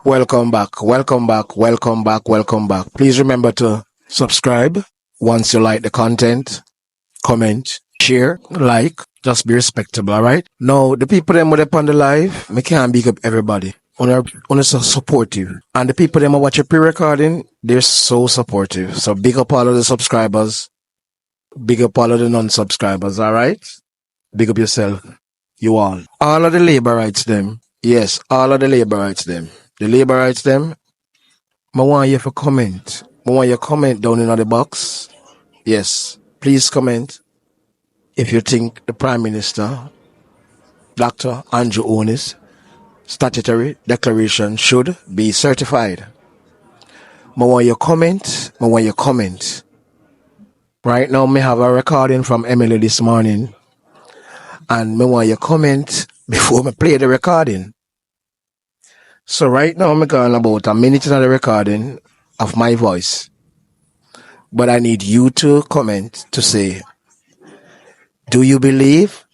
Welcome back, welcome back, welcome back, welcome back. Please remember to subscribe once you like the content, comment, share, like, just be respectable, alright? Now, the people them with up on the live, me can't big up everybody. Only so supportive. And the people them who watch a pre-recording, they're so supportive. So big up all of the subscribers, big up all of the non-subscribers, alright? Big up yourself, you all. All of the labor rights them, yes, all of the labor rights them. The labor rights them, I want you to comment. I want you to comment down in the box. Yes, please comment if you think the Prime Minister, Dr. Andrew Onis, statutory declaration should be certified. I want you to comment. I want you to comment. Right now, I have a recording from Emily this morning, and I want you to comment before I play the recording. So right now, I'm going about a minute into the recording of my voice. But I need you to comment to say, do you believe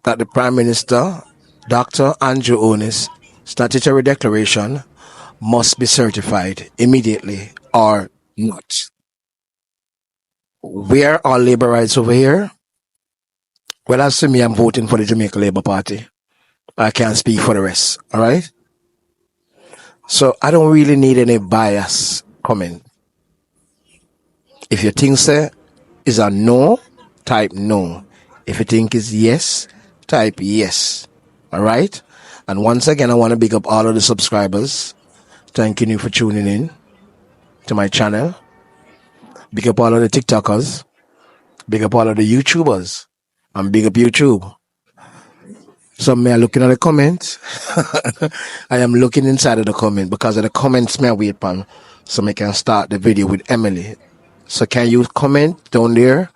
that the Prime Minister, Dr. Andrew Onis, statutory declaration must be certified immediately or not? Where are labor rights over here? Well, as for me, I'm voting for the Jamaica Labour Party. I can't speak for the rest, all right? So I don't really need any bias comment. If you think say is a no, type no. If you think is yes, type yes. All right? And once again, I want to big up all of the subscribers. Thanking you for tuning in to my channel. Big up all of the TikTokers. Big up all of the YouTubers. And big up YouTube. Some me are looking at the comments. I am looking inside of the comment because of the comments me I wait upon so I can start the video with Emily. So can you comment down there?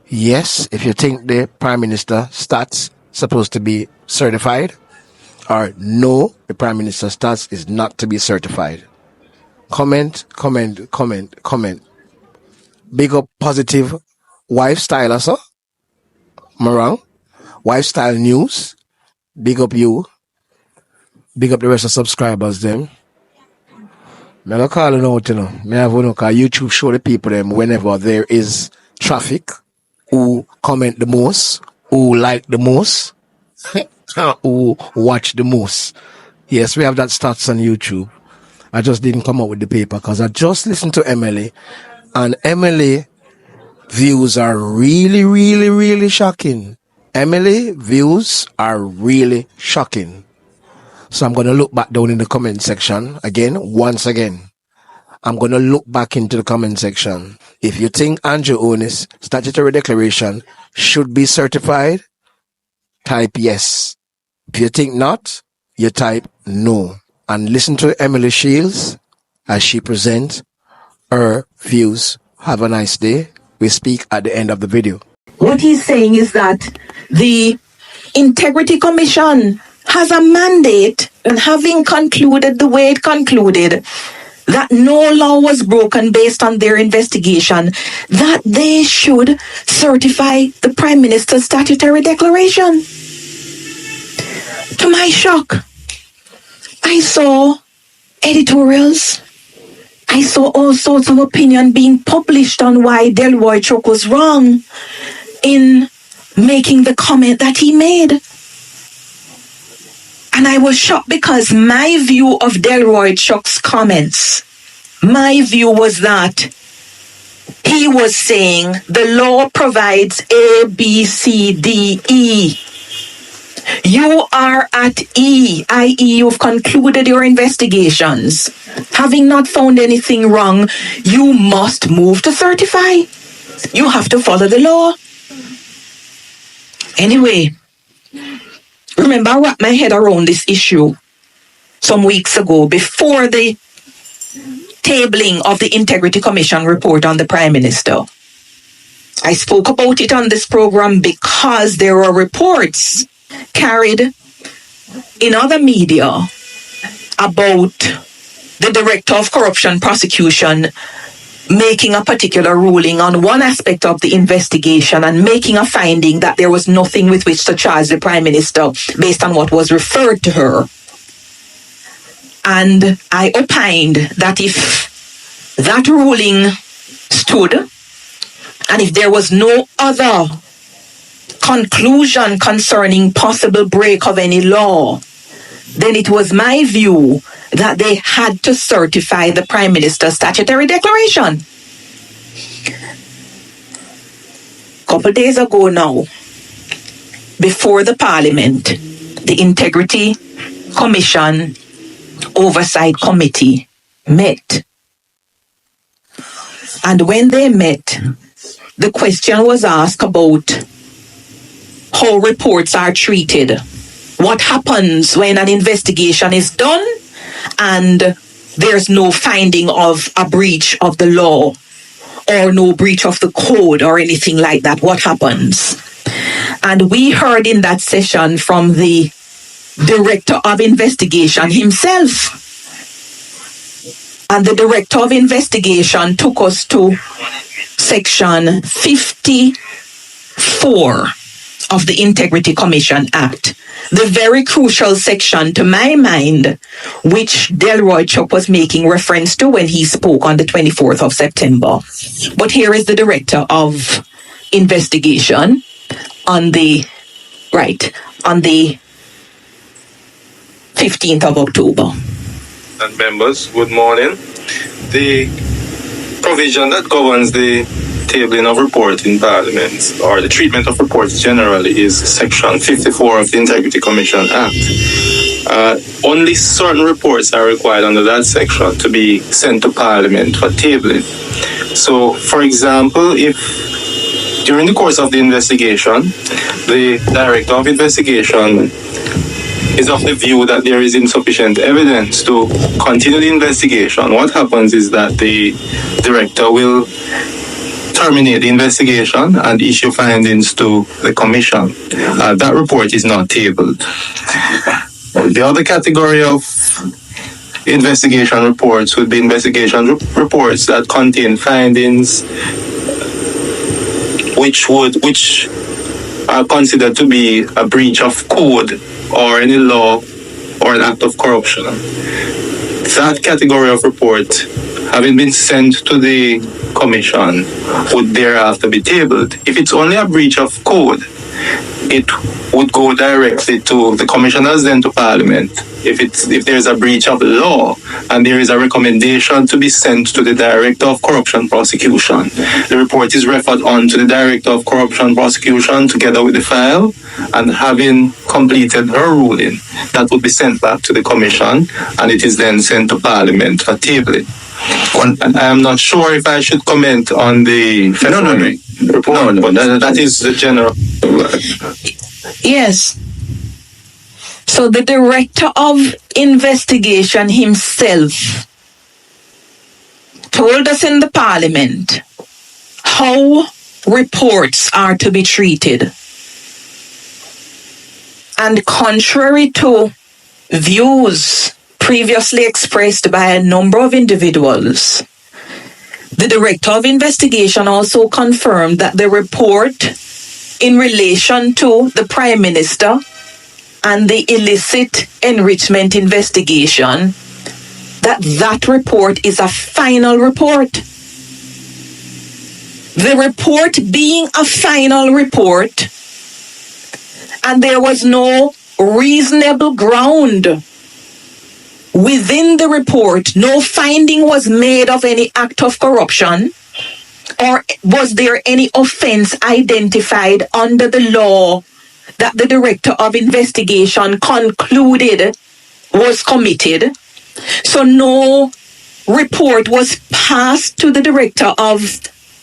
Yes, if you think the Prime Minister stats supposed to be certified, or no, the Prime Minister stats is not to be certified. Comment, comment, comment, comment. Big up positive wife style, sir. Am I wrong? Lifestyle News, big up you, big up the rest of subscribers them. Me not calling out, you know. Me have one call YouTube show the people them whenever there is traffic, who comment the most, who like the most, who watch the most. Yes, we have that stats on YouTube. I just didn't come up with the paper because I just listened to Emily, and Emily views are really, really, really shocking. Emily views are really shocking. So I'm going to look back down in the comment section again, once again. I'm going to look back into the comment section. If you think Andrew Onis statutory declaration should be certified, type yes. If you think not, you type no. And listen to Emily Shields as she presents her views. Have a nice day. We speak at the end of the video. What he's saying is that the Integrity Commission has a mandate, and having concluded the way it concluded, that no law was broken based on their investigation, that they should certify the Prime Minister's statutory declaration. To my shock, I saw editorials. I saw all sorts of opinion being published on why Delroy Chuck was wrong in making the comment that he made. And I was shocked because my view of Delroy Chuck's comments, my view was that he was saying the law provides A, B, C, D, E. You are at E, i.e. you've concluded your investigations. Having not found anything wrong, you must move to certify. You have to follow the law. Anyway, remember I wrapped my head around this issue some weeks ago before the tabling of the Integrity Commission report on the Prime Minister. I spoke about it on this program because there were reports carried in other media about the Director of Corruption Prosecution making a particular ruling on one aspect of the investigation and making a finding that there was nothing with which to charge the Prime Minister based on what was referred to her. And I opined that if that ruling stood, and if there was no other conclusion concerning possible break of any law, then it was my view that they had to certify the Prime Minister's statutory declaration. Couple days ago now, before the Parliament, the Integrity Commission Oversight Committee met. And when they met, the question was asked about how reports are treated. What happens when an investigation is done and there's no finding of a breach of the law or no breach of the code or anything like that? What happens? And we heard in that session from the Director of Investigation himself. And the Director of Investigation took us to Section 54 of the Integrity Commission Act, the very crucial section, to my mind, which Delroy Chuck was making reference to when he spoke on the 24th of September. But here is the Director of Investigation on the 15th of October. And members, good morning. The provision that governs the tabling of reports in Parliament, or the treatment of reports generally, is Section 54 of the Integrity Commission Act. Only certain reports are required under that section to be sent to Parliament for tabling. So, for example, if during the course of the investigation, the Director of Investigation is of the view that there is insufficient evidence to continue the investigation, what happens is that the Director will terminate the investigation and issue findings to the Commission. That report is not tabled. The other category of investigation reports would be investigation reports that contain findings which are considered to be a breach of code or any law or an act of corruption. That category of report, having been sent to the Commission, would thereafter be tabled. If it's only a breach of code, it would go directly to the Commissioners, then to Parliament. If there is a breach of law and there is a recommendation to be sent to the Director of Corruption Prosecution, the report is referred on to the Director of Corruption Prosecution together with the file, and having completed her ruling, that would be sent back to the Commission, and it is then sent to Parliament for tabling. And I am not sure if I should comment on the February report, but that is the general. Yes. So the Director of Investigation himself told us in the Parliament how reports are to be treated. And contrary to views previously expressed by a number of individuals, the Director of Investigation also confirmed that the report in relation to the Prime Minister and the illicit enrichment investigation, that report is a final report. The report being a final report, and there was no reasonable ground within the report, no finding was made of any act of corruption, or was there any offense identified under the law that the Director of Investigation concluded was committed. So no report was passed to the Director of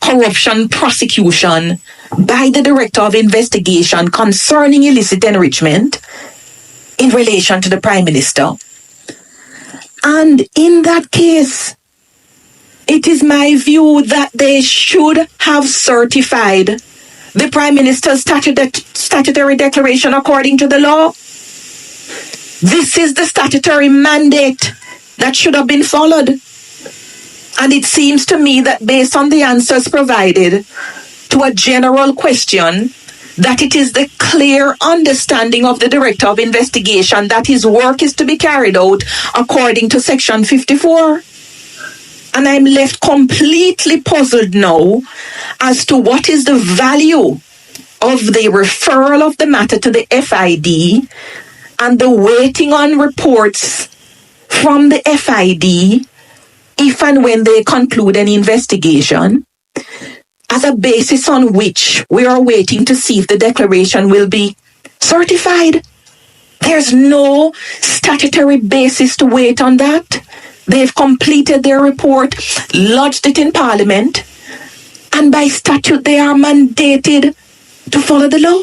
Corruption Prosecution by the Director of Investigation concerning illicit enrichment in relation to the Prime Minister. And in that case, it is my view that they should have certified the Prime Minister's statutory declaration according to the law. This is the statutory mandate that should have been followed. And it seems to me that based on the answers provided to a general question that it is the clear understanding of the Director of Investigation that his work is to be carried out according to Section 54. And I'm left completely puzzled now as to what is the value of the referral of the matter to the FID and the waiting on reports from the FID if and when they conclude an investigation as a basis on which we are waiting to see if the declaration will be certified. There's no statutory basis to wait on that. They've completed their report, lodged it in Parliament, and by statute they are mandated to follow the law.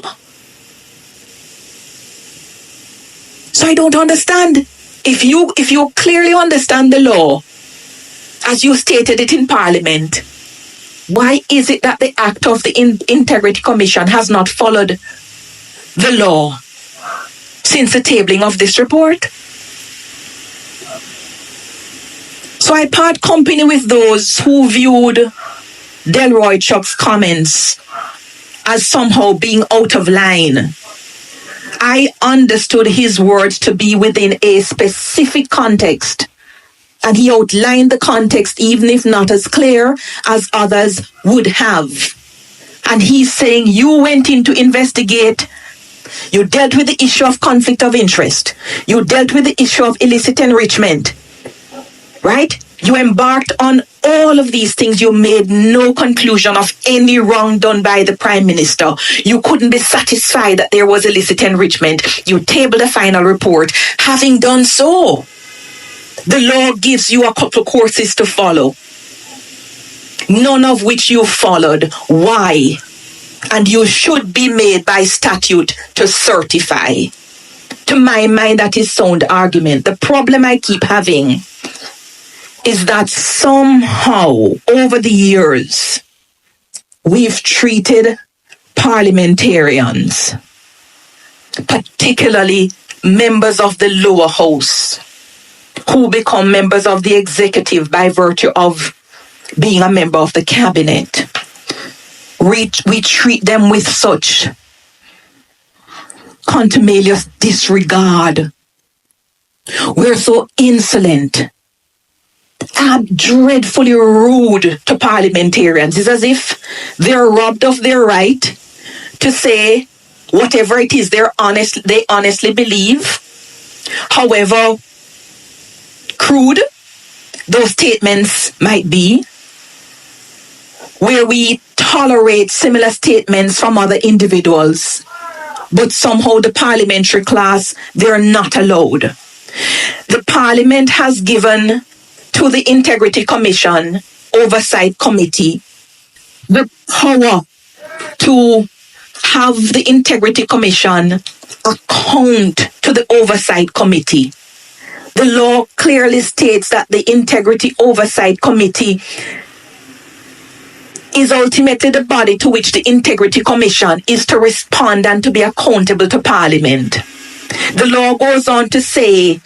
So I don't understand. If you clearly understand the law, as you stated it in Parliament, why is it that the act of the Integrity Commission has not followed the law since the tabling of this report? So I part company with those who viewed Delroy Chuck's comments as somehow being out of line. I understood his words to be within a specific context, and he outlined the context even if not as clear as others would have. And he's saying you went in to investigate, you dealt with the issue of conflict of interest, you dealt with the issue of illicit enrichment, right? You embarked on all of these things. You made no conclusion of any wrong done by the Prime Minister. You couldn't be satisfied that there was illicit enrichment. You tabled a final report. Having done so, the law gives you a couple courses to follow, none of which you followed. Why? And you should be made by statute to certify. To my mind, that is sound argument. The problem I keep having is that somehow over the years we've treated parliamentarians, particularly members of the lower house, who become members of the executive by virtue of being a member of the cabinet. We treat them with such contumelious disregard. We're so insolent, dreadfully rude to parliamentarians. It's as if they're robbed of their right to say whatever it is they honestly believe, however crude those statements might be, where we tolerate similar statements from other individuals, but somehow the parliamentary class, they're not allowed. The Parliament has given to the Integrity Commission Oversight Committee the power to have the Integrity Commission account to the Oversight Committee. The law clearly states that the Integrity Oversight Committee is ultimately the body to which the Integrity Commission is to respond and to be accountable to Parliament. The law goes on to say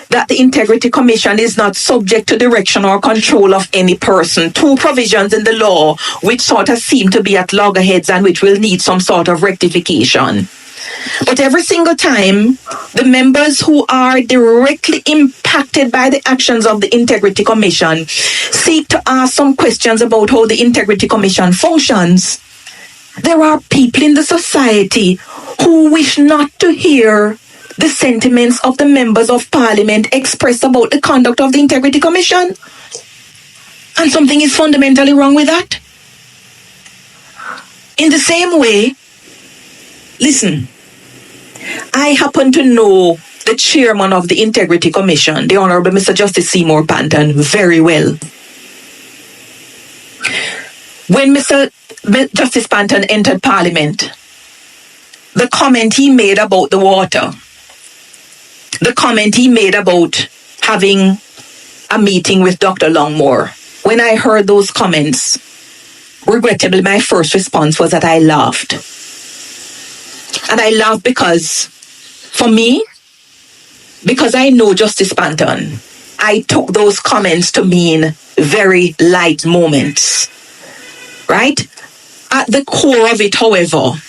that the Integrity Commission is not subject to direction or control of any person. Two provisions in the law which sort of seem to be at loggerheads and which will need some sort of rectification. But every single time, the members who are directly impacted by the actions of the Integrity Commission seek to ask some questions about how the Integrity Commission functions, there are people in the society who wish not to hear the sentiments of the members of Parliament expressed about the conduct of the Integrity Commission. And something is fundamentally wrong with that. In the same way, listen, I happen to know the chairman of the Integrity Commission, the Honorable Mr. Justice Seymour Panton, very well. When Mr. Justice Panton entered Parliament, the comment he made about the water, the comment he made about having a meeting with Dr. Longmore, when I heard those comments, regrettably, my first response was that I laughed. And I laughed because, for me, because I know Justice Panton, I took those comments to mean very light moments. Right? At the core of it, however,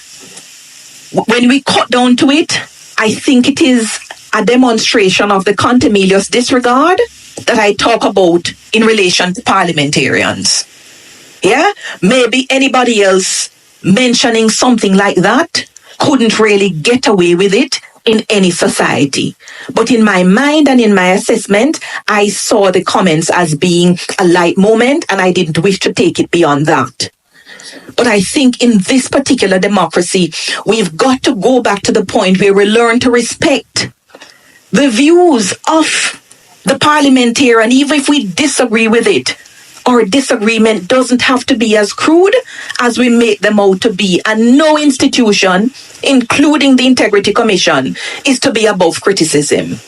when we cut down to it, I think it is a demonstration of the contumelious disregard that I talk about in relation to parliamentarians. Yeah? Maybe anybody else mentioning something like that couldn't really get away with it in any society. But in my mind and in my assessment, I saw the comments as being a light moment, and I didn't wish to take it beyond that. But I think in this particular democracy, we've got to go back to the point where we learn to respect the views of the parliamentarian, even if we disagree with it. Our disagreement doesn't have to be as crude as we make them out to be. And no institution, including the Integrity Commission, is to be above criticism.